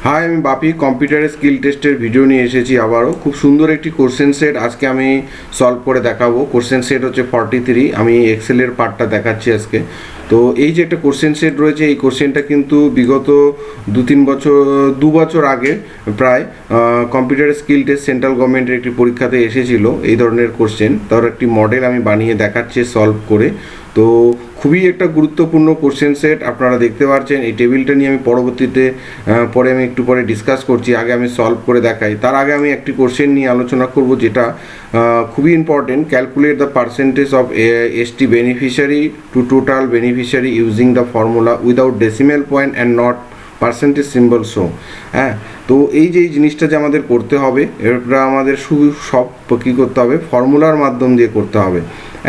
High, আমি বাপি computer skill টেস্টের video নিয়ে এসেছি আবারও। খুব সুন্দর একটি কোশ্চেন সেট আজকে আমি সলভ করে দেখাবো। কোশ্চেন সেট হচ্ছে 43। আমি এক্সেলের পার্টটা দেখাচ্ছি আজকে। তো এই যে একটা কোশ্চেন সেট রয়েছে, এই কোশ্চেনটা কিন্তু বিগত দু বছর আগে প্রায় কম্পিউটার স্কিল টেস্ট সেন্ট্রাল গভর্নমেন্টের একটি পরীক্ষাতে এসেছিল এই ধরনের কোশ্চেন। তার একটি মডেল আমি বানিয়ে দেখাচ্ছি সলভ করে। তো খুবই একটা গুরুত্বপূর্ণ কোশ্চেন সেট আপনারা দেখতে পাচ্ছেন। এই টেবিলটা নিয়ে আমি পরবর্তীতে আমি একটু পরে ডিসকাস করছি। আগে আমি সলভ করে দেখাই। তার আগে আমি একটি কোশ্চেন নিয়ে আলোচনা করব যেটা খুবই important. Calculate the percentage of ST beneficiary to total beneficiary using the formula without decimal point and not percentage symbol show. হ্যাঁ, তো এই যে জিনিসটা যে আমাদের করতে হবে, এটা আমাদের সব কী করতে হবে, ফর্মুলার মাধ্যম দিয়ে করতে হবে।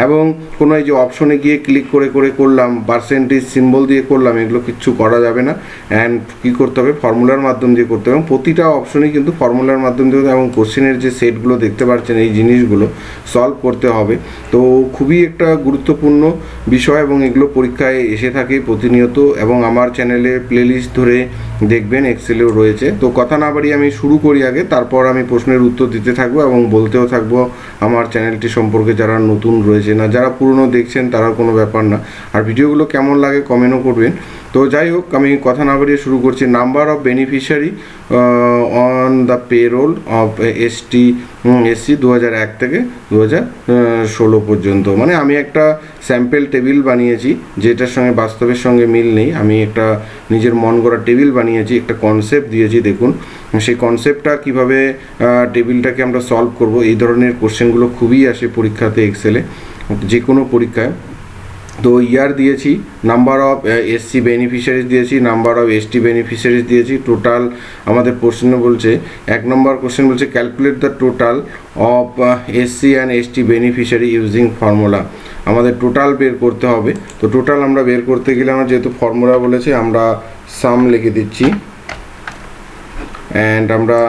এবং কোনো এই যে অপশনে গিয়ে ক্লিক করে করলাম, পার্সেন্টেজ সিম্বল দিয়ে করলাম, এগুলো কিচ্ছু করা যাবে না। অ্যান্ড কী করতে হবে, ফর্মুলার মাধ্যম দিয়ে করতে হবে। এবং প্রতিটা অপশনে কিন্তু ফর্মুলার মাধ্যম দিয়ে, এবং কোশ্চেনের যে সেটগুলো দেখতে পাচ্ছেন এই জিনিসগুলো সলভ করতে হবে। তো খুবই একটা গুরুত্বপূর্ণ বিষয় এবং এগুলো পরীক্ষায় এসে থাকে প্রতিনিয়ত। এবং আমার চ্যানেলে প্লেলিস্ট ধরে দেখবেন, এক্সেলেও রয়েছে। তো কথা না বাড়িয়ে আমি শুরু করি আগে, তারপর আমি প্রশ্নের উত্তর দিতে থাকবো এবং বলতেও থাকবো আমার চ্যানেলটি সম্পর্কে। যারা নতুন রয়েছে না, যারা পুরনো দেখছেন তারা কোনো ব্যাপার না। আর ভিডিওগুলো কেমন লাগে কমেন্টও করবেন। তো যাই হোক, আমি কথা না বাড়িয়ে শুরু করছি। Number of beneficiary on the payroll of SC 2001 থেকে 2016 পর্যন্ত। মানে আমি একটা স্যাম্পেল টেবিল বানিয়েছি যেটার সঙ্গে বাস্তবের সঙ্গে মিল নেই। আমি একটা নিজের মন গড়া টেবিল বানিয়েছি, একটা কনসেপ্ট দিয়েছি। দেখুন সেই কনসেপ্টটা কীভাবে টেবিলটাকে আমরা সলভ করব। এই ধরনের কোশ্চেনগুলো খুবই আসে পরীক্ষাতে, এক্সেলে, যে কোনো পরীক্ষায়। তো ইয়ার দিয়েছি, নাম্বার অফ এসসি বেনিফিশিয়ারিজ দিয়েছি, নাম্বার অফ এসটি বেনিফিশিয়ারিজ দিয়েছি। টোটাল আমাদের প্রশ্ন বলছে, 1 নম্বর কোশ্চেন বলছে calculate the total of SC and ST beneficiary using formula. আমাদের টোটাল বের করতে হবে। তো টোটাল আমরা বের করতে গেলে, আমরা যেহেতু ফর্মুলা বলেছে, আমরা সাম লিখে দিচ্ছি। অ্যান্ড আমরা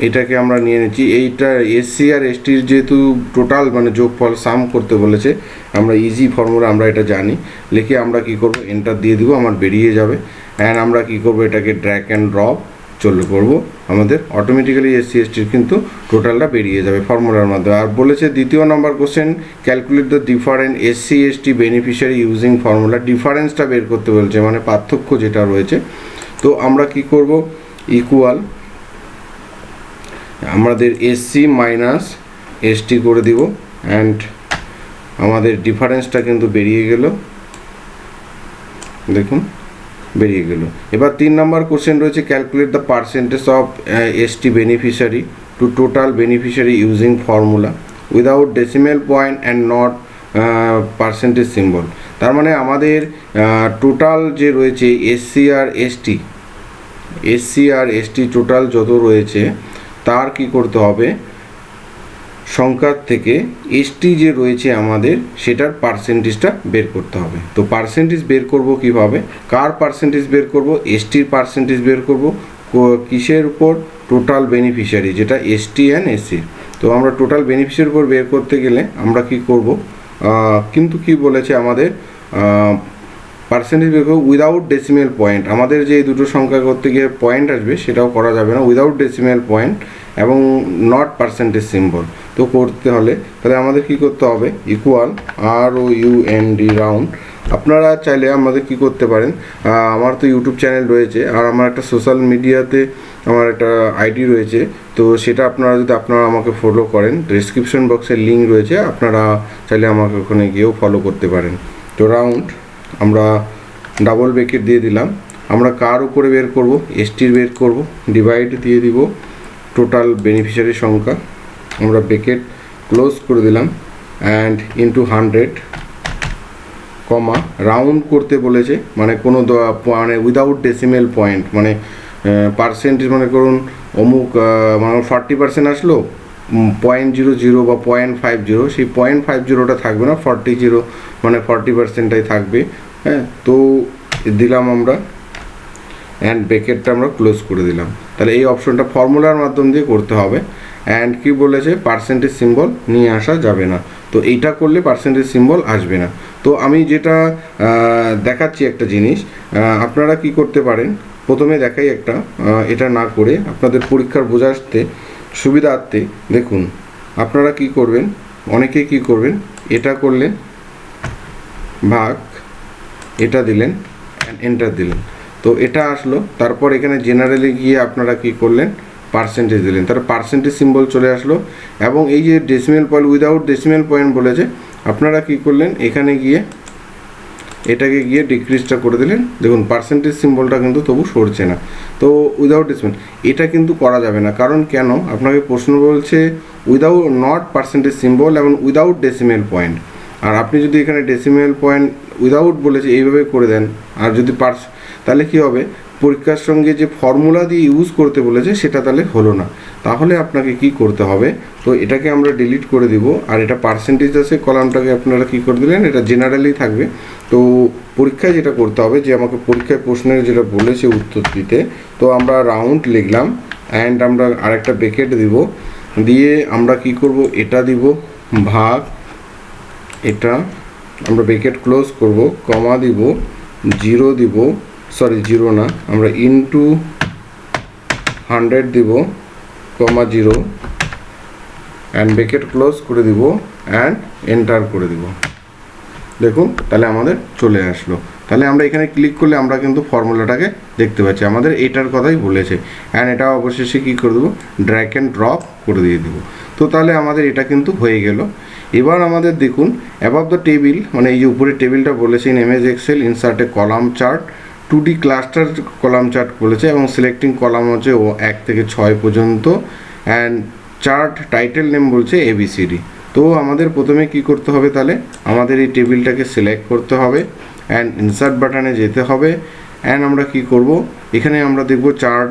এটাকে আমরা নিয়ে নিচ্ছি। এইটা এসসি আর এসটির যেহেতু টোটাল মানে যোগফল সাম করতে বলেছে, আমরা ইজি ফর্মুলা আমরা এটা জানি। লিখে আমরা কি করব, এন্টার দিয়ে দিব, আমার বেরিয়ে যাবে। অ্যান্ড আমরা কি করব, এটাকে ড্র্যাগ অ্যান্ড ড্রপ করব, আমাদের অটোমেটিক্যালি এসসি এসটির কিন্তু টোটালটা বেরিয়ে যাবে ফর্মুলার মাধ্যমে। আর বলেছে দ্বিতীয় number question, calculate the different SC ST beneficiary using formula. ডিফারেন্সটা বের করতে বলছে, মানে পার্থক্য যেটা রয়েছে। তো আমরা কি করব, ইকুয়াল আমাদের এসসি মাইনাস এসটি করে দিব। অ্যান্ড আমাদের ডিফারেন্সটা কিন্তু বেরিয়ে গেল, দেখুন বেরিয়ে গেল। এবার 3 নম্বর কোশ্চেন রয়েছে, calculate the percentage of ST beneficiary to total beneficiary using formula without decimal point and not percentage symbol. তার মানে আমাদের টোটাল যে রয়েছে এসসি আর এসটি টোটাল যত রয়েছে, তার কি করতে হবে, সংখ্যার থেকে এসটি যে রয়েছে আমাদের, সেটার পার্সেন্টেজটা বের করতে হবে। তো পার্সেন্টেজ বের করব কিভাবে, কার পার্সেন্টেজ বের করব, এসটির পার্সেন্টেজ বের করব। কিসের উপর, টোটাল বেনিফিশিয়ারি, যেটা এসটি অ্যান্ড এসসির। তো আমরা টোটাল বেনিফিশিয়ারির উপর বের করতে গেলে আমরা কি করব, কিন্তু কি বলেছে আমাদের, পার্সেন্টেজ বের করবো উইদাউট ডেসিমেল পয়েন্ট। আমাদের যে দুটো সংখ্যা করতে গিয়ে পয়েন্ট আসবে, সেটাও করা যাবে না, উইদাউট ডেসিমেল পয়েন্ট এবং নট পার্সেন্টেজ সিম্বল। তো করতে হলে তাহলে আমাদের কি করতে হবে, ইকুয়াল ROUND রাউন্ড। আপনারা চাইলে আমাদের কি করতে পারেন, আমার তো ইউটিউব চ্যানেল রয়েছে, আর আমার একটা সোশ্যাল মিডিয়াতে আমার একটা আইডি রয়েছে। তো সেটা আপনারা যদি আমাকে ফলো করেন, ডেসক্রিপশন বক্সের লিঙ্ক রয়েছে, আপনারা চাইলে আমাকে ওখানে গিয়েও ফলো করতে পারেন। তো রাউন্ড আমরা ডাবল ব্রেকেট দিয়ে দিলাম। আমরা কার উপরে বের করব, এসটির বের করব, ডিভাইড দিয়ে দিব টোটাল বেনিফিশিয়ারি সংখ্যা, আমরা ব্রেকেট ক্লোজ করে দিলাম। অ্যান্ড ইন্টু 100, কমা রাউন্ড করতে বলেছে, মানে কোনো মানে উইদাউট ডেসিমেল পয়েন্ট, মানে পার্সেন্টেজ, মনে করুন অমুক মানে 40% আসলো, 0.00 বা 0.50, সেই 0.50টা থাকবে না, 40 মানে 40%টাই থাকবে। হ্যাঁ, তো দিলাম আমরা, অ্যান্ড ব্রেকেটটা আমরা ক্লোজ করে দিলাম। তাহলে এই অপশনটা ফর্মুলার মাধ্যম দিয়ে করতে হবে। অ্যান্ড কি বলেছে, পার্সেন্টেজ সিম্বল নিয়ে আসা যাবে না। তো এইটা করলে পার্সেন্টেজ সিম্বল আসবে না। তো আমি যেটা দেখাচ্ছি একটা জিনিস, আপনারা কি করতে পারেন, প্রথমে দেখাই একটা, এটা না করে আপনাদের পরীক্ষার বোঝাতে সুবিধার্থে দেখুন আপনারা কি করবেন, অনেকে কি করবেন, এটা করলেন ভাগ, এটা দিলেন, এন্টার দিলেন, তো এটা আসলো। তারপর এখানে জেনারেলে গিয়ে আপনারা কি করলেন, পার্সেন্টেজ দিলেন, তার পার্সেন্টেজ সিম্বল চলে আসলো। এবং এই যে decimal point, without decimal point বলেছে, আপনারা কি করলেন, এখানে গিয়ে এটাকে গিয়ে ডিক্রিজটা করে দিলেন। দেখুন পার্সেন্টেজ সিম্বলটা কিন্তু তবু সরছে না। তো উইদাউট ডেসিমেল এটা কিন্তু করা যাবে না, কারণ কেন, আপনাকে প্রশ্ন বলছে উইদাউট নট পার্সেন্টেজ সিম্বল এবং উইদাউট ডেসিমেল পয়েন্ট। আর আপনি যদি এখানে ডেসিমেল পয়েন্ট উইদাউট বলেছে এইভাবে করে দেন, আর যদি তাহলে কি হবে, পরীক্ষার সঙ্গে যে ফর্মুলা দিয়ে ইউজ করতে বলেছে সেটা তাহলে হলো না। তাহলে আপনাকে কি করতে হবে, তো এটাকে আমরা ডিলিট করে দিব, আর এটা পার্সেন্টেজ আছে কলামটাকে আপনারা কি করে দিলেন, এটা জেনারেলি থাকবে। তো পরীক্ষায় যেটা করতে হবে, যে আমাকে পরীক্ষায় প্রশ্নের যেটা বলেছে উত্তর দিতে, তো আমরা রাউন্ড লিখলাম অ্যান্ড আমরা আরেকটা ব্রেকেট দিব, দিয়ে আমরা কি করব, এটা দিব ভাগ, এটা আমরা ব্রেকেট ক্লোজ করব, কমা দিব, জিরো দিব, সরি জিরো না, আমরা ইনটু 100 দিব, কমা জিরো, অ্যান্ড ব্রেকেট ক্লোজ করে দিব অ্যান্ড এন্টার করে দিব। দেখুন তাহলে আমাদের চলে আসলো। তাহলে আমরা এখানে ক্লিক করলে আমরা কিন্তু ফর্মুলাটাকে দেখতে পাচ্ছি, আমাদের এটার কথাই বলেছে। অ্যান্ড এটা অবশেষে কী করে দেবো, ড্র্যাগ অ্যান্ড ড্রপ করে দিয়ে দেবো। তো তাহলে আমাদের এটা কিন্তু হয়ে গেল। এবার আমাদের দেখুন অ্যাবাভ দ্য টেবিল, মানে এই যে উপরে টেবিলটা বলেছে, in MS Excel insert a column chart, 2D cluster column chart বলেছে, এবং সিলেক্টিং কলাম হচ্ছে 1 থেকে 6 পর্যন্ত, অ্যান্ড চার্ট টাইটেল নেম বলছে ABCD। তো আমাদের প্রথমে কি করতে হবে, তাহলে আমাদের এই টেবিলটাকে সিলেক্ট করতে হবে অ্যান্ড ইনসার্ট বাটনে যেতে হবে। অ্যান্ড আমরা কি করব, এখানে আমরা দেখব চার্ট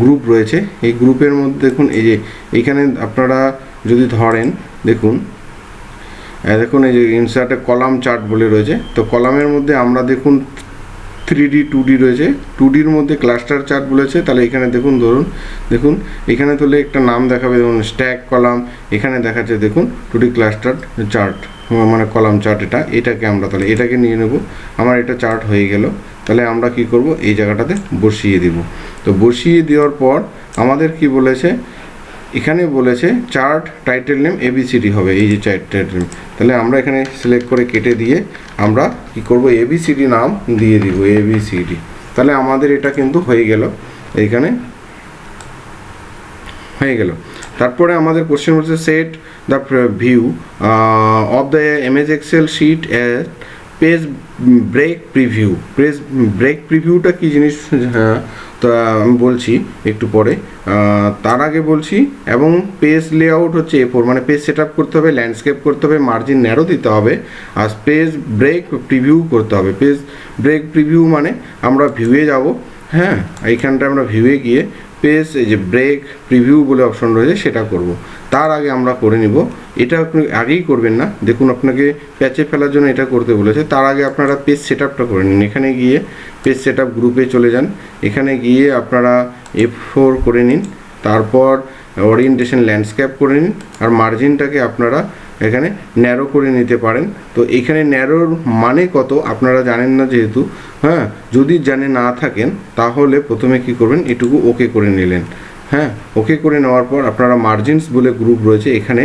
গ্রুপ রয়েছে, এই গ্রুপের মধ্যে দেখুন এই যে এইখানে আপনারা যদি ধরেন, দেখুন দেখুন এই যে ইনসার্টে কলাম চার্ট বলে রয়েছে। তো কলামের মধ্যে আমরা দেখুন 3D 2D রয়েছে, 2Dর মধ্যে ক্লাস্টার চার্ট বলেছে। তাহলে এখানে দেখুন, ধরুন দেখুন এখানে তাহলে একটা নাম দেখাবে, দেখুন স্ট্যাক কলাম, এখানে দেখাচ্ছে দেখুন 2D ক্লাস্টার চার্ট, মানে কলাম চার্ট। এটাকে আমরা তাহলে এটাকে নিয়ে নেব, আমার এটা চার্ট হয়ে গেল। তাহলে আমরা কি করব, এই জায়গাটাতে বসিয়ে দিব। তো বসিয়ে দেওয়ার পর আমাদের কি বলেছে, এখানে বলেছে চার্ট টাইটেল নেম ABCD হবে, এই যে চার্ট টাইটেল নেম। তাহলে আমরা এখানে সিলেক্ট করে কেটে দিয়ে আমরা কি করব, ABCD নাম দিয়ে দিব, ABCD। তাহলে আমাদের এটা কিন্তু হয়ে গেল, এইখানে হয়ে গেল। তারপরে আমাদের কোশ্চেন হচ্ছে set the view of the MS Excel sheet at page break preview. Page break প্রিভিউটা কী জিনিস, হ্যাঁ তো আমি বলছি একটু পরে, তার আগে বলছি। এবং পেজ লেআউট হচ্ছে A4, মানে পেজ সেট আপ করতে হবে, ল্যান্ডস্কেপ করতে হবে, মার্জিন ন্যারো দিতে হবে, আর পেজ ব্রেক প্রিভিউ করতে হবে। পেজ ব্রেক প্রিভিউ মানে আমরা ভিউয়ে যাব, হ্যাঁ এইখানটা আমরা ভিউয়ে গিয়ে পেজ এই যে ব্রেক প্রিভিউ বলে অপশন রয়েছে সেটা করব। তার আগে আমরা করে নিব, এটা আপনি আগেই করবেন না, দেখুন আপনাকে প্যাচে ফেলার জন্য এটা করতে বলেছে। তার আগে আপনারা পেজ সেট আপটা করে নিন, এখানে গিয়ে পেজ সেট আপ গ্রুপে চলে যান, এখানে গিয়ে আপনারা F4 করে নিন, তারপর ওরিয়েন্টেশন ল্যান্ডস্কেপ করে নিন, আর মার্জিনটাকে আপনারা এখানে ন্যারো করে নিতে পারেন। তো এখানে ন্যারোর মানে কত আপনারা জানেন না যেহেতু, হ্যাঁ যদি জানে না থাকেন তাহলে প্রথমে কি করবেন, এটুকু ওকে করে নিলেন, হ্যাঁ ওকে করে নেওয়ার পর আপনারা মার্জিনস বলে গ্রুপ রয়েছে, এখানে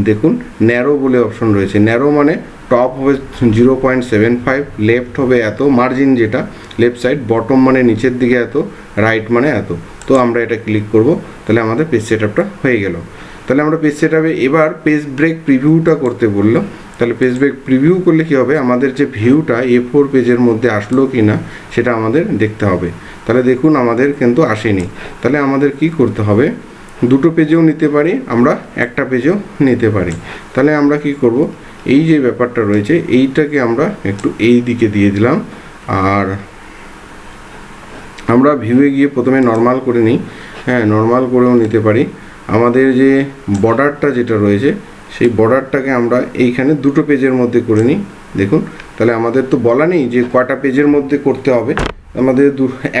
দেখুন ন্যারো বলে অপশন রয়েছে। ন্যারো মানে টপ হবে 0.75, লেফট হবে এত, মার্জিন যেটা লেফট সাইড, বটম মানে নিচের দিকে এত, রাইট মানে এত। তো আমরা এটা ক্লিক করব, তাহলে আমাদের পেজ সেট আপটা হয়ে গেল। তাহলে আমরা পেজ সেট আপে এবার পেজ ব্রেক প্রিভিউটা করতে বললো। তাহলে পেজ ব্রেক প্রিভিউ করলে কী হবে, আমাদের যে ভিউটা A4 পেজের মধ্যে আসলো কি না সেটা আমাদের দেখতে হবে। তাহলে দেখুন আমাদের কিন্তু আসেনি। তাহলে আমাদের কি করতে হবে, দুটো পেজেও নিতে পারি, আমরা একটা পেজেও নিতে পারি। তাহলে আমরা কি করব, এই যে ব্যাপারটা রয়েছে এইটাকে আমরা একটু এই দিকে দিয়ে দিলাম, আর আমরা ভিউয়ে গিয়ে প্রথমে নর্মাল করে নিই, হ্যাঁ নর্মাল করেও নিতে পারি। আমাদের যে বর্ডারটা যেটা রয়েছে সেই বর্ডারটাকে আমরা এইখানে দুটো পেজের মধ্যে করে নিই। দেখুন তাহলে আমাদের তো বলা নেই যে কয়টা পেজের মধ্যে করতে হবে, আমাদের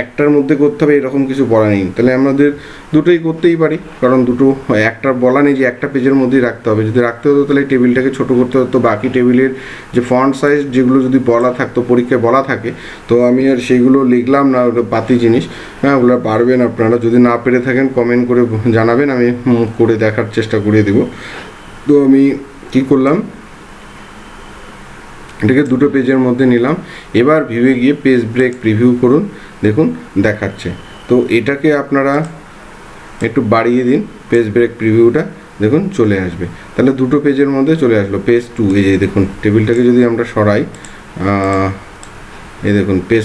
একটার মধ্যে করতে হবে এরকম কিছু বলা নেই, তাহলে আমাদের দুটোই করতেই পারি, কারণ দুটো একটা বলা নেই যে একটা পেজের মধ্যেই রাখতে হবে। যদি রাখতে হতো তাহলে টেবিলটাকে ছোট করতে হতো, বাকি টেবিলের যে ফন্ট সাইজ যেগুলো যদি বলা থাকতো, পরীক্ষায় বলা থাকে, তো আমি আর সেইগুলো লিখলাম না, ওটা বাতি জিনিস। হ্যাঁ, ওগুলো পারবেন আপনারা, যদি না পেরে থাকেন কমেন্ট করে জানাবেন, আমি করে দেখার চেষ্টা করে দেব। তো আমি কি করলাম, এটাকে দুটো পেজের মধ্যে নিলাম। এবার ভিউয়ে গিয়ে পেজ ব্রেক প্রিভিউ করুন, দেখুন দেখাচ্ছে। তো এটাকে আপনারা একটু বাড়িয়ে দিন, পেজ ব্রেক প্রিভিউটা, দেখুন চলে আসবে। তাহলে দুটো পেজের মধ্যে চলে আসলো। পেজ 2, এই যে দেখুন টেবিলটাকে যদি আমরা সরাই, এই দেখুন পেজ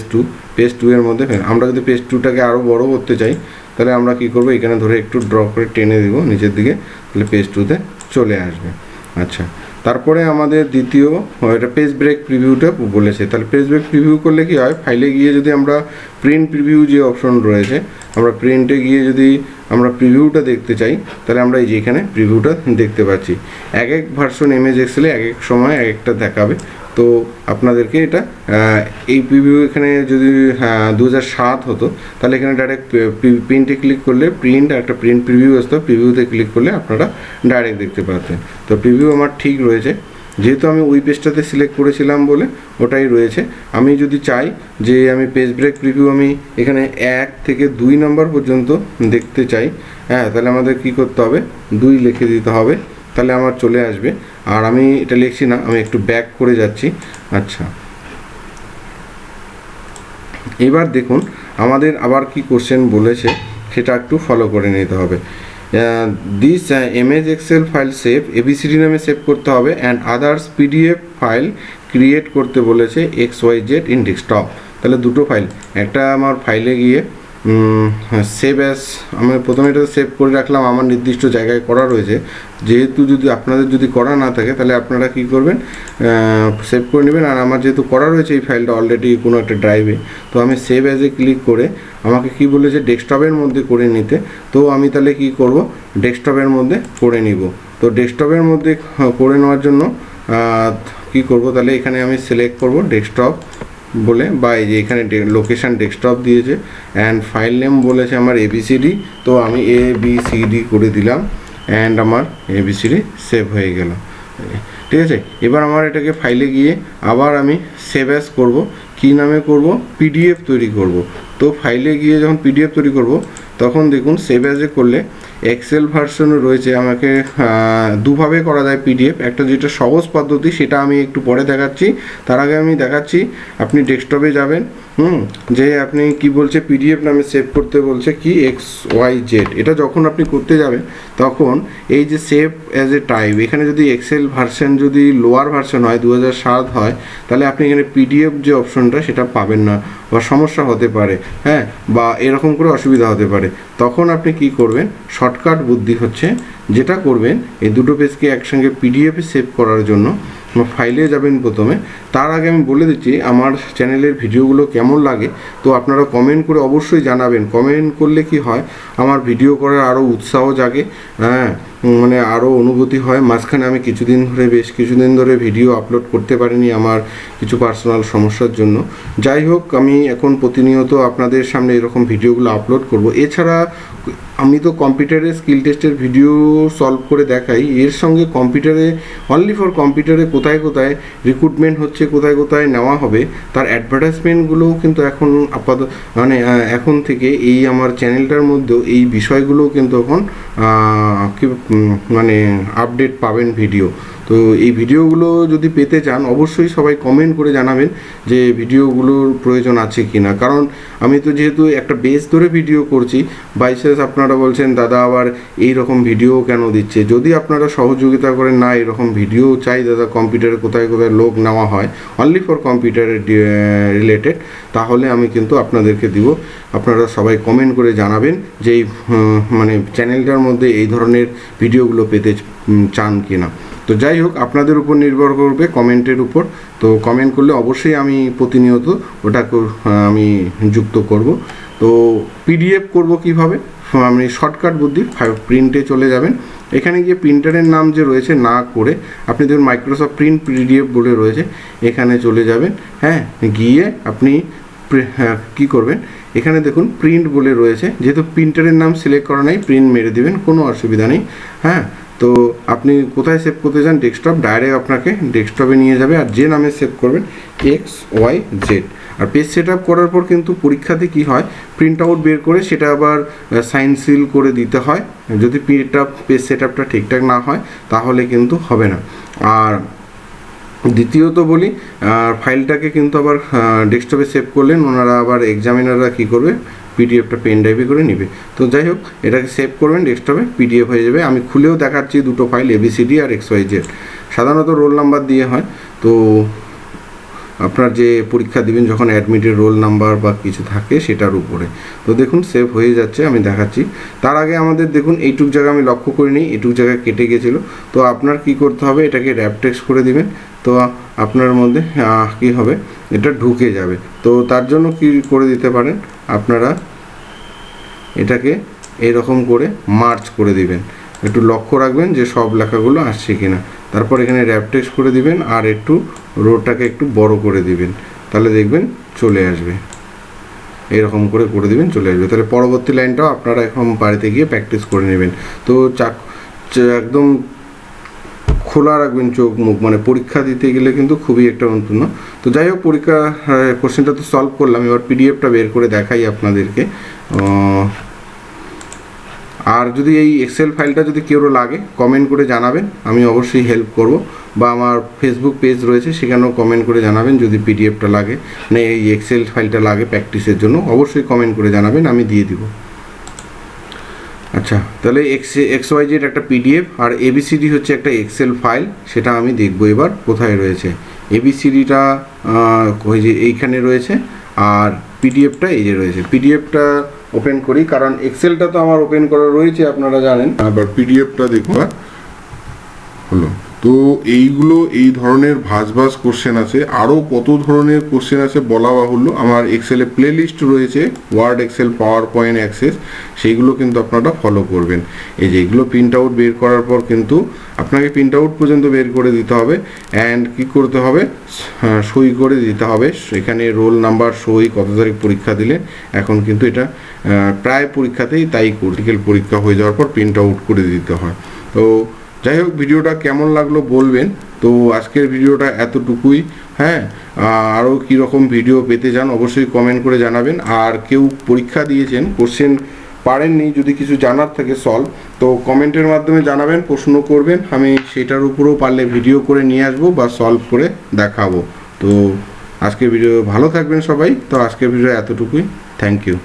2 এর মধ্যে আমরা যদি পেজ 2টাকে আরও বড় করতে চাই, তাহলে আমরা কি করব, এখানে ধরে একটু ড্র করে টেনে দিব নিচের দিকে, তাহলে পেজ 2তে চলে আসবে। আচ্ছা, তারপরে আমাদের দ্বিতীয়, এটা পেজ ব্রেক প্রিভিউটা বলেছে। তাহলে পেজ ব্রেক প্রিভিউ করলে কি হয়, ফাইলে গিয়ে যদি আমরা প্রিন্ট প্রিভিউ যে অপশন রয়েছে, আমরা প্রিন্টে গিয়ে যদি আমরা প্রিভিউটা দেখতে চাই, তাহলে আমরা এই যে এখানে প্রিভিউটা দেখতে পাচ্ছি। এক এক ভার্সন এমএস এক্সেলে এক এক সময় এক একটা দেখাবে। তো আপনাদেরকে এটা এই প্রিভিউ এখানে যদি 2007 হতো, তাহলে এখানে ডাইরেক্ট প্রিন্টে ক্লিক করলে প্রিন্ট একটা প্রিন্ট প্রিভিউ আসতো, প্রিভিউতে ক্লিক করলে আপনারা ডাইরেক্ট দেখতে পাতেন। তো প্রিভিউ আমার ঠিক রয়েছে, যেহেতু আমি ওই পেজটাতে সিলেক্ট করেছিলাম বলে ওটাই রয়েছে। আমি যদি চাই যে আমি পেজ ব্রেক প্রিভিউ আমি এখানে 1 থেকে 2 নম্বর পর্যন্ত দেখতে চাই, হ্যাঁ, তাহলে আমাদের কি করতে হবে, 2 লিখে দিতে হবে, তাহলে আমার চলে আসবে। আর আমি এটা লিখছি না, আমি একটু ব্যাক করে যাচ্ছি। আচ্ছা, এবার দেখুন আমাদের আবার কি কোশ্চেন বলেছে, সেটা একটু ফলো করে নিতে হবে। This image Excel file save ABCD নামে সেভ করতে হবে, and others PDF file create করতে বলেছে XYZ ইন ডেস্কটপ। তাহলে দুটো ফাইল, একটা আমার ফাইলে গিয়ে সেভ অ্যাস, আমি প্রথমে এটা সেভ করে রাখলাম, আমার নির্দিষ্ট জায়গায় করা রয়েছে। যেহেতু যদি আপনাদের যদি করা না থাকে, তাহলে আপনারা কি করবেন, সেভ করে নেবেন। আর আমার যেহেতু করা রয়েছে এই ফাইলটা অলরেডি কোনো একটা ড্রাইভে, তো আমি সেভ অ্যাজে ক্লিক করে আমাকে কি বলেছে ডেস্কটপের মধ্যে করে নিতে। তো আমি তাহলে কি করব, ডেস্কটপের মধ্যে করে নিব। তো ডেস্কটপের মধ্যে করে নেওয়ার জন্য কি করব, তাহলে এখানে আমি সিলেক্ট করব ডেস্কটপ বলে, বা এই যে এখানে লোকেশান ডেস্কটপ দিয়েছে, অ্যান্ড ফাইল নেম বলেছে আমার ABCD, তো আমি ABCD করে দিলাম, অ্যান্ড আমার ABCD সেভ হয়ে গেল। ঠিক আছে, এবার আমার এটাকে ফাইলে গিয়ে আবার আমি সেভ অ্যাজ করব। কী নামে করব, PDF তৈরি করব। তো ফাইলে গিয়ে যখন PDF তৈরি করব, তখন দেখুন সেভ অ্যাজে করলে এক্সেল ভার্সনও রয়েছে। আমাকে দুভাবে করা যায় PDF, একটা যেটা সহজ পদ্ধতি সেটা আমি একটু পরে দেখাচ্ছি। তার আগে আমি দেখাচ্ছি, আপনি ডেস্কটপে যাবেন, যে আপনি কি বলছে PDF নামে সেভ করতে বলছে কি XYZ। এটা যখন আপনি করতে যাবেন, তখন এই যে সেভ অ্যাজ এ টাইপ, এখানে যদি এক্সেল ভার্সন যদি লোয়ার ভার্সন হয় 2007 হয়, তাহলে আপনি এখানে PDF যে অপশনটা সেটা পাবেন না, বা সমস্যা হতে পারে, হ্যাঁ, বা এরকম করে অসুবিধা হতে পারে। তখন আপনি কি করবেন, শর্টকাট বুদ্ধি হচ্ছে যেটা করবেন, এই দুটো পেজকে একসঙ্গে PDF-এ সেভ করার জন্য ফাইলে যাবেন প্রথমে। তার আগে আমি বলে দিচ্ছি আমার চ্যানেলের ভিডিওগুলো কেমন লাগে, তো আপনারা কমেন্ট করে অবশ্যই জানাবেন। কমেন্ট করলে কি হয়, আমার ভিডিও করার আরও উৎসাহ জাগে, হ্যাঁ, মানে আরও অনুভূতি হয়। মাঝখানে আমি বেশ কিছুদিন ধরে ভিডিও আপলোড করতে পারিনি আমার কিছু পার্সোনাল সমস্যার জন্য। যাই হোক, আমি এখন প্রতিনিয়ত আপনাদের সামনে এরকম ভিডিওগুলো আপলোড করব। এছাড়া আমি তো কম্পিউটারে স্কিল টেস্টের ভিডিও সলভ করে দেখাই, এর সঙ্গে কম্পিউটারে অনলি ফর কম্পিউটারে কোথায় কোথায় রিক্রুটমেন্ট হচ্ছে, কোথায় কোথায় নেওয়া হবে, তার অ্যাডভার্টাইজমেন্টগুলোও কিন্তু এখন এখন থেকে এই আমার চ্যানেলটার মধ্যেও এই বিষয়গুলোও কিন্তু এখন আপডেট পাবেন ভিডিও। তো এই ভিডিওগুলো যদি পেতে চান, অবশ্যই সবাই কমেন্ট করে জানাবেন যে ভিডিওগুলোর প্রয়োজন আছে কি না। কারণ আমি তো যেহেতু একটা বেস ধরে ভিডিও করছি, বাই চান্স আপনারা বলছেন দাদা আবার এই রকম ভিডিও কেন দিচ্ছে, যদি আপনারা সহযোগিতা করেন, না এরকম ভিডিও চাই দাদা, কম্পিউটারে কোথায় কোথায় লোক নেওয়া হয় অনলি ফর কম্পিউটারের রিলেটেড, তাহলে আমি কিন্তু আপনাদেরকে দিব। আপনারা সবাই কমেন্ট করে জানাবেন যে এই চ্যানেলটার মধ্যে এই ধরনের ভিডিওগুলো পেতে চান কি না। তো যাই হোক, আপনাদের উপর নির্ভর করবে কমেন্টের উপর। তো কমেন্ট করলে অবশ্যই আমি প্রতিনিয়ত ওটাকে আমি যুক্ত করব। তো PDF করব কিভাবে, আপনি শর্টকাট বুদ্ধি, প্রিন্টে চলে যাবেন। এখানে গিয়ে প্রিন্টারের নাম যে রয়েছে না করে আপনি দেখুন মাইক্রোসফট প্রিন্ট PDF বলে রয়েছে, এখানে চলে যাবেন। হ্যাঁ, গিয়ে আপনি কী করবেন, এখানে দেখুন প্রিন্ট বলে রয়েছে, যেহেতু প্রিন্টারের নাম সিলেক্ট করা নাই প্রিন্ট মেরে দিবেন, কোনো অসুবিধা নেই। হ্যাঁ, তো আপনি কোথায় সেভ করতে চান, ডেস্কটপ, ডাইরেক্ট আপনাকে ডেস্কটপে নিয়ে যাবে। আর যে নামে সেভ করবেন XYZ। আর পেজ সেট আপ করার পর কিন্তু পরীক্ষাতে কি হয়, প্রিন্ট আউট বের করে সেটা আবার সাইন সিল করে দিতে হয়। যদি পেজ সেট আপটা ঠিকঠাক না হয় তাহলে কিন্তু হবে না। আর দ্বিতীয়ত বলি, ফাইলটাকে কিন্তু আবার ডেস্কটপে সেভ করলেন ওনারা আবার এক্সামিনাররা কী করবে, পিডিএফটা পেন ড্রাইভে করে নেবে। তো যাই হোক, এটাকে সেভ করবেন ডেস্কটপে, পিডিএফ হয়ে যাবে। আমি খুলেও দেখাচ্ছি দুটো ফাইল, ABCD আর XYZ। সাধারণত রোল নাম্বার দিয়ে হয়। তো আপনার যে পরীক্ষা দিবেন যখন অ্যাডমিটের রোল নাম্বার বা কিছু থাকে সেটার উপরে। তো দেখুন সেভ হয়ে যাচ্ছে, আমি দেখাচ্ছি। তার আগে আমাদের দেখুন এইটুক জায়গা আমি লক্ষ্য করিনি, এইটুক জায়গায় কেটে গেছিলো। তো আপনার কি করতে হবে, এটাকে র্যাপ টেক্সট করে দিবেন। তো আপনার মধ্যে কি হবে, এটা ঢুকে যাবে। তো তার জন্য কি করে দিতে পারেন, আপনারা এটাকে এরকম করে মার্চ করে দিবেন। একটু লক্ষ্য রাখবেন যে সব লেখাগুলো আসছে কিনা। তারপর এখানে র্যাপ টেক্সট করে দিবেন আর একটু রোটাকে একটু বড় করে দিবেন, তাহলে দেখবেন চলে আসবে। এরকম করে করে দিবেন, চলে আসবে। তাহলে পরবর্তী লাইনটাও আপনারা এখন বাড়িতে গিয়ে প্র্যাকটিস করে নেবেন। তো একদম খোলা রাখবেন চোখ মুখ, মানে পরীক্ষা দিতে গেলে কিন্তু খুবই একটা গুরুত্বপূর্ণ। তো যাই হোক, পরীক্ষা কোশ্চেনটা তো সলভ করলাম, এবার পিডিএফটা বের করে দেখাই আপনাদেরকে। আর যদি এই এক্সেল ফাইলটা যদি কেউ লাগে কমেন্ট করে জানাবেন, আমি অবশ্যই হেল্প করব। বা আমার ফেসবুক পেজ রয়েছে, সেখানেও কমেন্ট করে জানাবেন যদি পিডিএফটা লাগে, মানে এই এক্সেল ফাইলটা লাগে প্র্যাকটিসের জন্য, অবশ্যই কমেন্ট করে জানাবেন, আমি দিয়ে দিব। আচ্ছা, তাহলে XYZ একটা পিডিএফ আর ABCD হচ্ছে একটা এক্সেল ফাইল, সেটা আমি দেখব এবার কোথায় রয়েছে। ABCDটা ওই যে এইখানে রয়েছে, আর পিডিএফটা এই যে রয়েছে। পিডিএফটা ওপেন করি, কারণ এক্সেলটা তো আমার ওপেন করা রয়েছে আপনারা জানেন। আবার পিডিএফটা দেখুন হলো। তো এইগুলো এই ধরনের ভাঁজ কোশ্চেন আছে, আরও কত ধরনের কোশ্চেন আছে বলা বাহুল্য। আমার এক্সেলে প্লে লিস্ট রয়েছে, Word, Excel, PowerPoint, Access, সেইগুলো কিন্তু আপনারা ফলো করবেন। এই যে এগুলো প্রিন্ট আউট বের করার পর কিন্তু আপনাকে প্রিন্ট আউট পর্যন্ত বের করে দিতে হবে। অ্যান্ড কি করতে হবে, সই করে দিতে হবে। এখানে রোল নাম্বার, সই, কত তারিখ পরীক্ষা দিলে। এখন কিন্তু এটা প্রায় পরীক্ষাতেই তাই ক্রিটিক্যাল পরীক্ষা হয়ে যাওয়ার পর প্রিন্ট আউট করে দিতে হয়। তো যাই হোক, ভিডিওটা কেমন লাগলো বলবেন। তো আজকের ভিডিওটা এতটুকুই। হ্যাঁ, আরও কীরকম ভিডিও পেতে চান অবশ্যই কমেন্ট করে জানাবেন। আর কেউ পরীক্ষা দিয়েছেন, কোশ্চেন পারেননি, যদি কিছু জানার থাকে সলভ, তো কমেন্টের মাধ্যমে জানাবেন, প্রশ্ন করবেন, আমি সেটার উপরেও পারলে ভিডিও করে নিয়ে আসবো বা সলভ করে দেখাবো। তো আজকের ভিডিও ভালো থাকবেন সবাই। তো আজকের ভিডিও এতটুকুই, থ্যাংক ইউ।